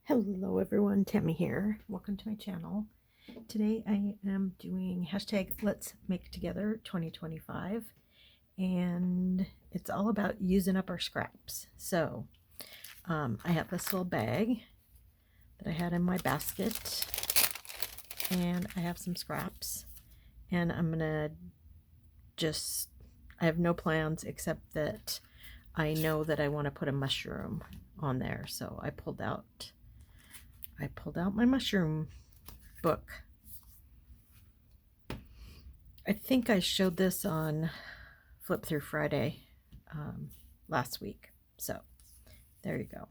Hello everyone, Tammy here. Welcome to my channel. Today I am doing hashtag Let's Make Together 2025, and it's all about using up our scraps. So I have this little bag that I had in my basket, and I have some scraps, and I'm gonna I have no plans except that I know that I want to put a mushroom on there, so I pulled out my mushroom book. I think I showed this on Flip Through Friday last week. So there you go.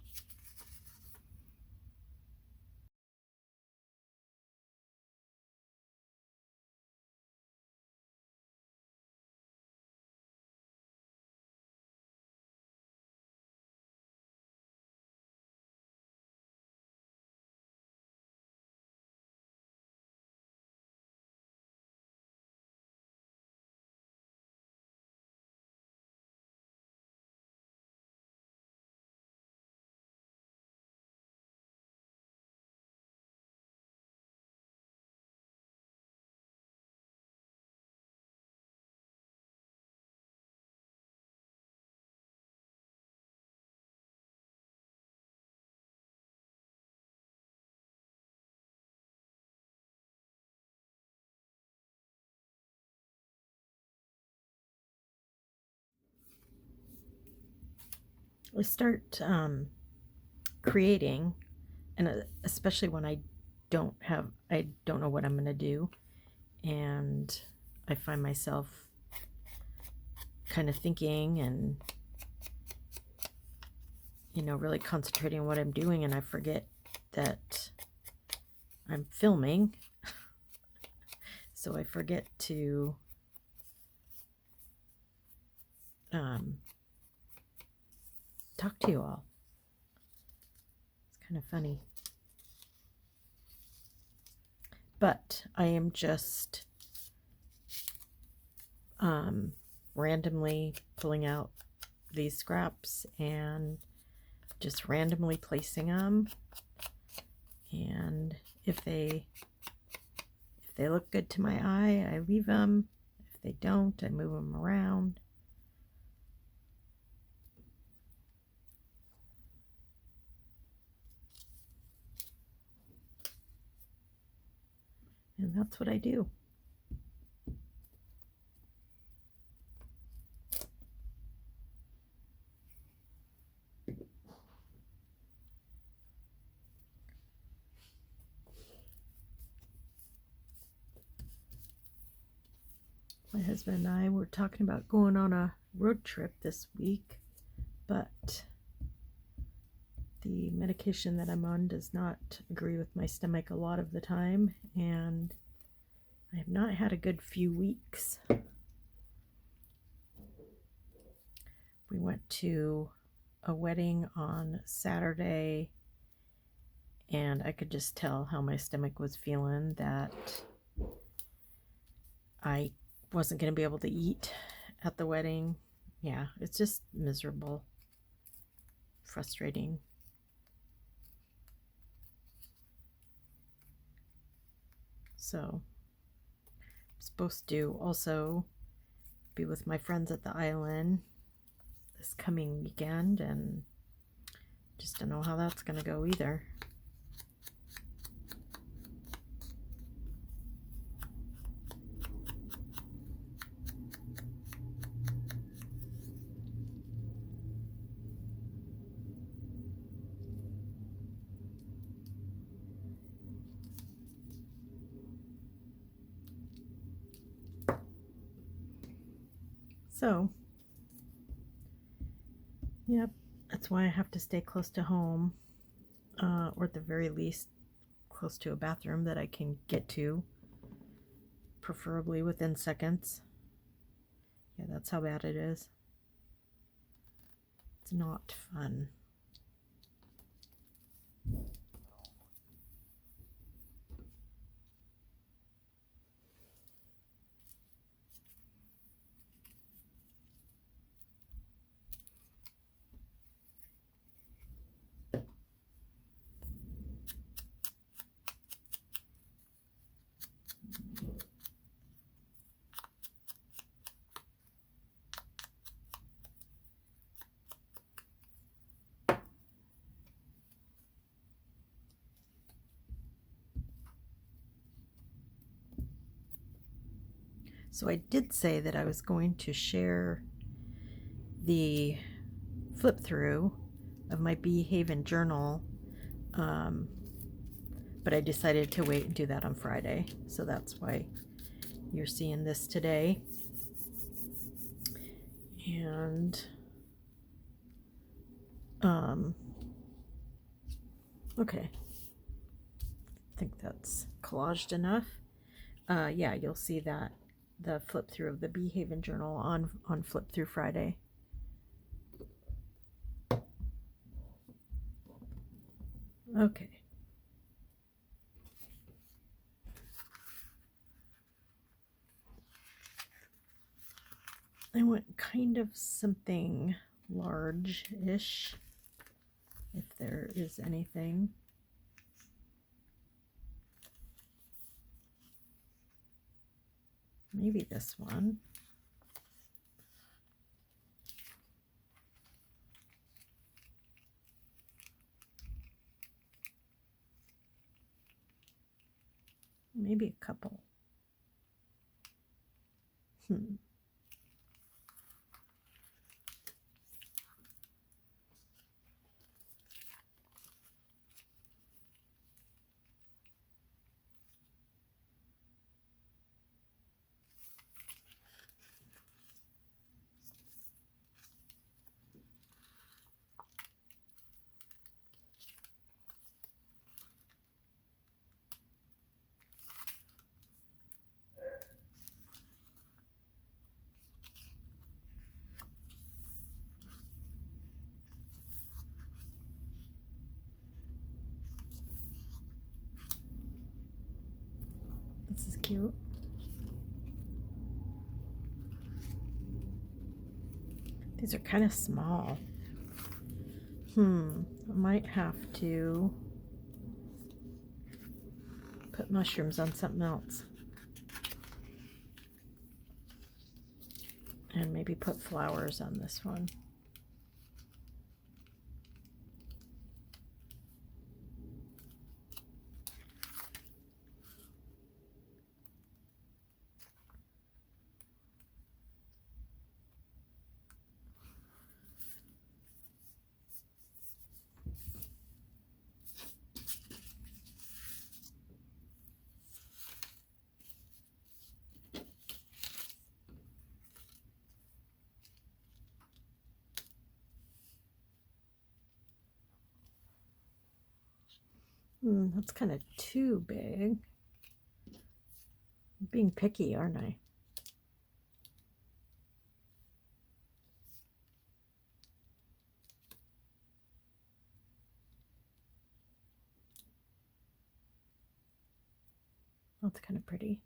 I start creating, and especially when I don't know what I'm going to do, and I find myself kind of thinking and really concentrating on what I'm doing, and I forget that I'm filming. So I forget to talk to you all. It's kind of funny. But I am just randomly pulling out these scraps and just randomly placing them. And if they look good to my eye, I leave them. If they don't, I move them around. And that's what I do. My husband and I were talking about going on a road trip this week, but the medication that I'm on does not agree with my stomach a lot of the time, and I have not had a good few weeks. We went to a wedding on Saturday, and I could just tell how my stomach was feeling, that I wasn't going to be able to eat at the wedding. Yeah, it's just miserable, frustrating. So I'm supposed to also be with my friends at the island this coming weekend, and just don't know how that's going to go either. So, yep, that's why I have to stay close to home, or at the very least close to a bathroom that I can get to, preferably within seconds. Yeah, that's how bad it is. It's not fun. So I did say that I was going to share the flip through of my Bee Haven journal, but I decided to wait and do that on Friday, so that's why you're seeing this today. And okay, I think that's collaged enough. Yeah, you'll see that the flip through of the Bee Haven journal on Flip Through Friday. Okay. I want kind of something large-ish, if there is anything. Maybe this one. Maybe a couple. This is cute. These are kind of small. I might have to put mushrooms on something else. And maybe put flowers on this one. That's kind of too big. I'm being picky, aren't I? That's kind of pretty.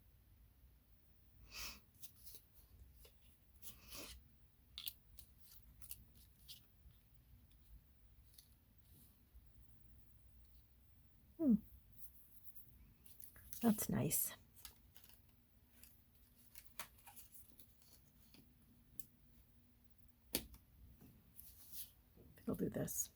That's nice. I'll do this.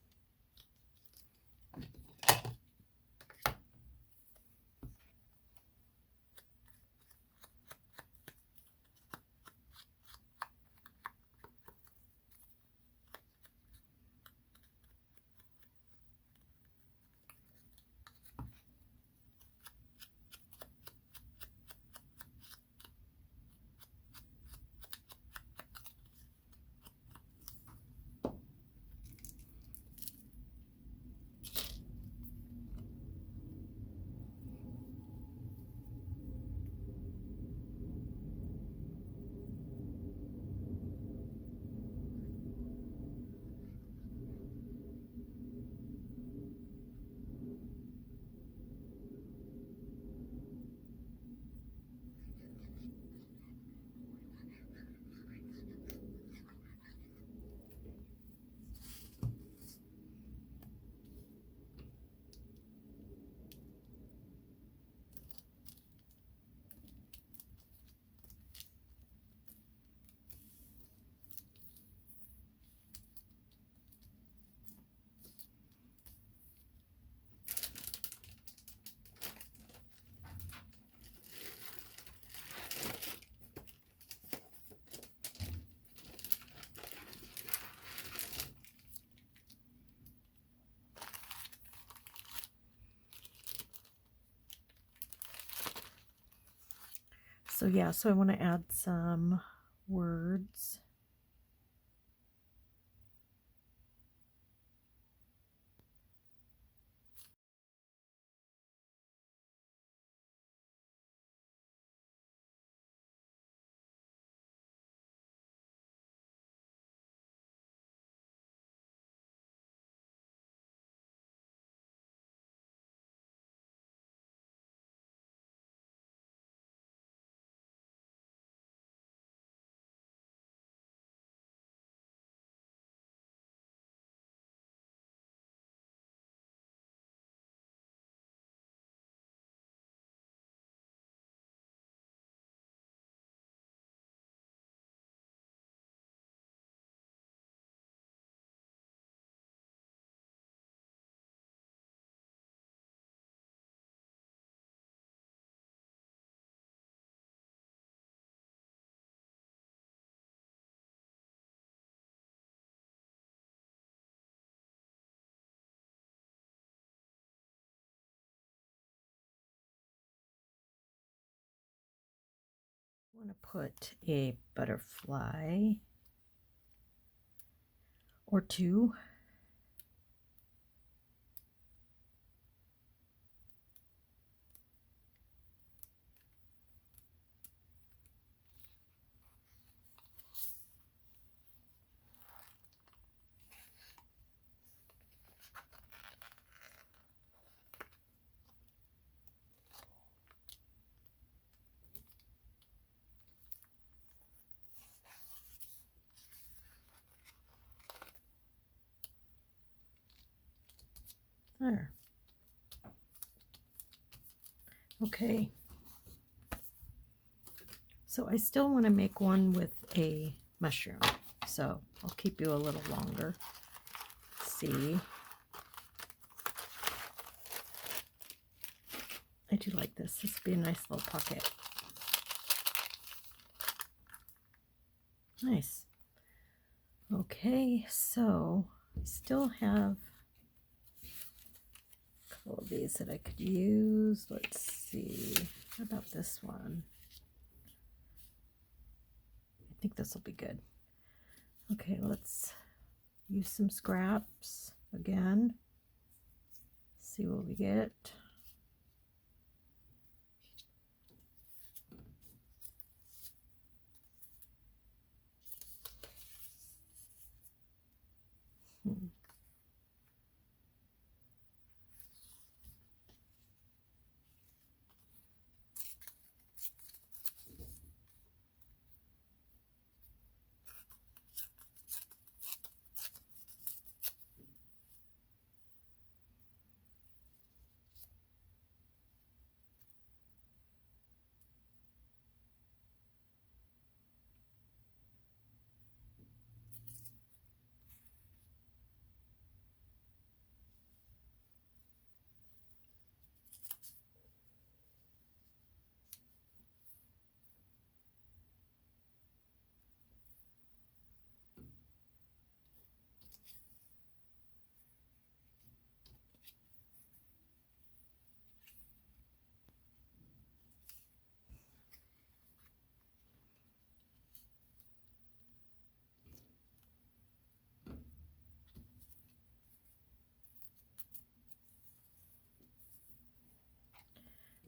So yeah, so I want to add some words. I want to put a butterfly or two. There. Okay. So I still want to make one with a mushroom. So I'll keep you a little longer. Let's see. I do like this. This would be a nice little pocket. Nice. Okay, so I still have a couple of these that I could use. Let's see. How about this one? I think this will be good. Okay, let's use some scraps again. See what we get.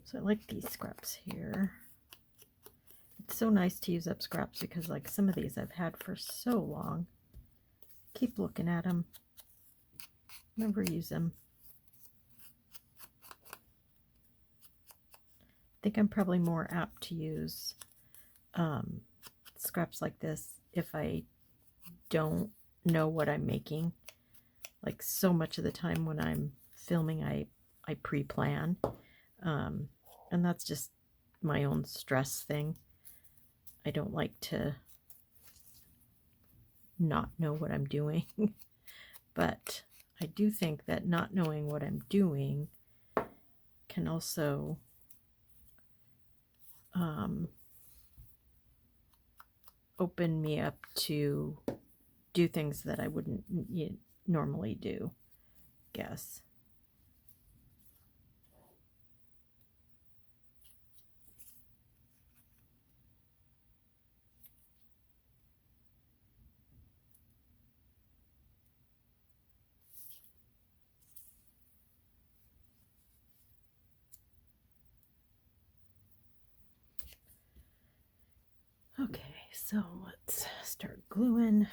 So I like these scraps here. It's so nice to use up scraps because like some of these I've had for so long. Keep looking at them. Never use them. I think I'm probably more apt to use scraps like this if I don't know what I'm making. Like so much of the time when I'm filming, I pre-plan. And that's just my own stress thing. I don't like to not know what I'm doing. But I do think that not knowing what I'm doing can also open me up to do things that I wouldn't normally do, guess. Okay, so let's start gluing.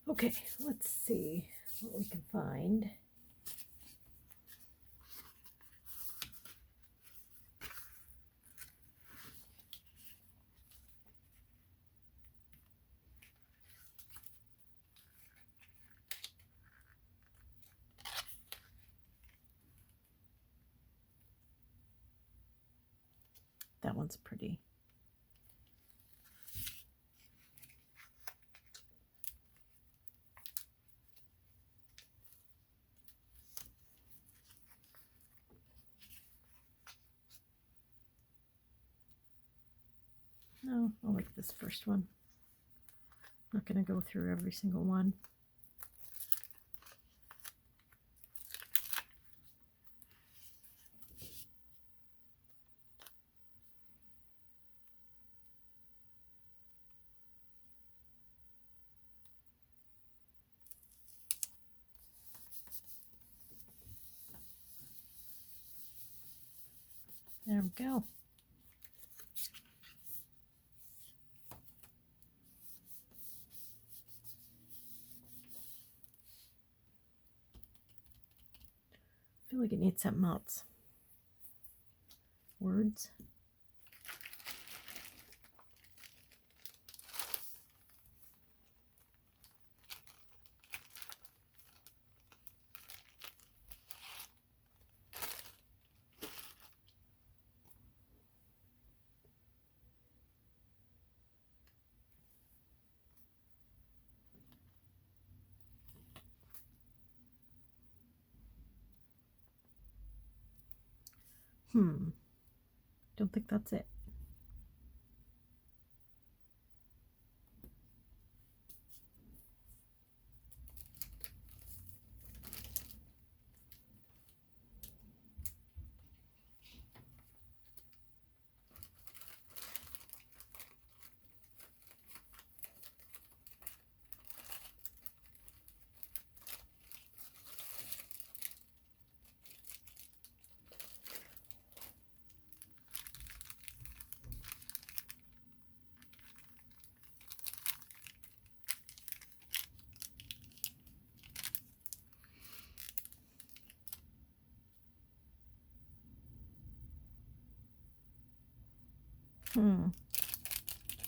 Okay, let's see what we can find. That one's pretty. No, I like this first one. I'm not going to go through every single one. There we go. I feel like it needs something else. Words. Don't think that's it.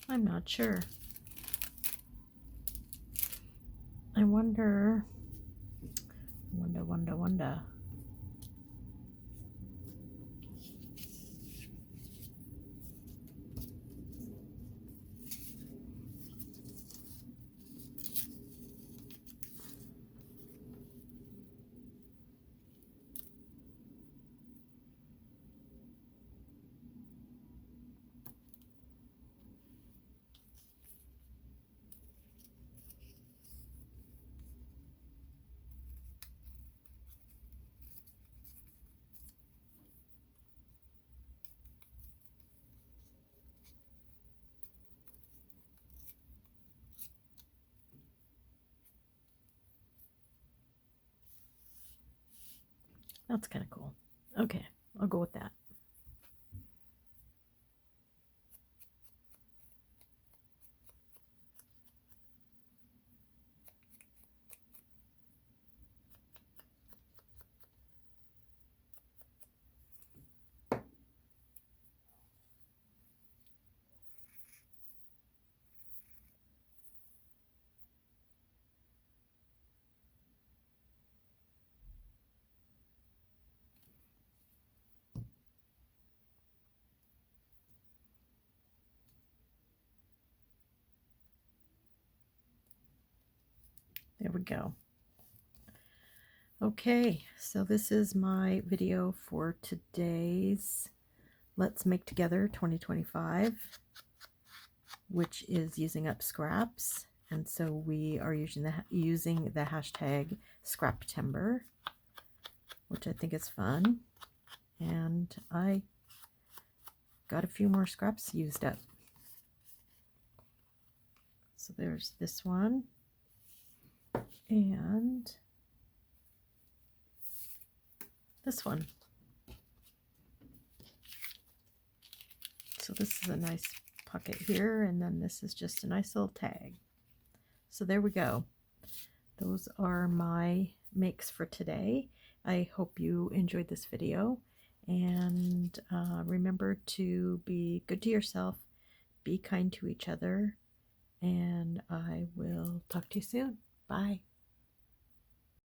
I'm not sure. I wonder. Wonder. That's kind of cool. Okay, I'll go with that. There we go. Okay, so this is my video for today's Let's Make Together 2025, which is using up scraps. And so we are using the hashtag Scraptember, which I think is fun. And I got a few more scraps used up. So there's this one. And this one. So this is a nice pocket here, and then this is just a nice little tag. So there we go. Those are my makes for today. I hope you enjoyed this video, and remember to be good to yourself, be kind to each other, and I will talk to you soon. Bye.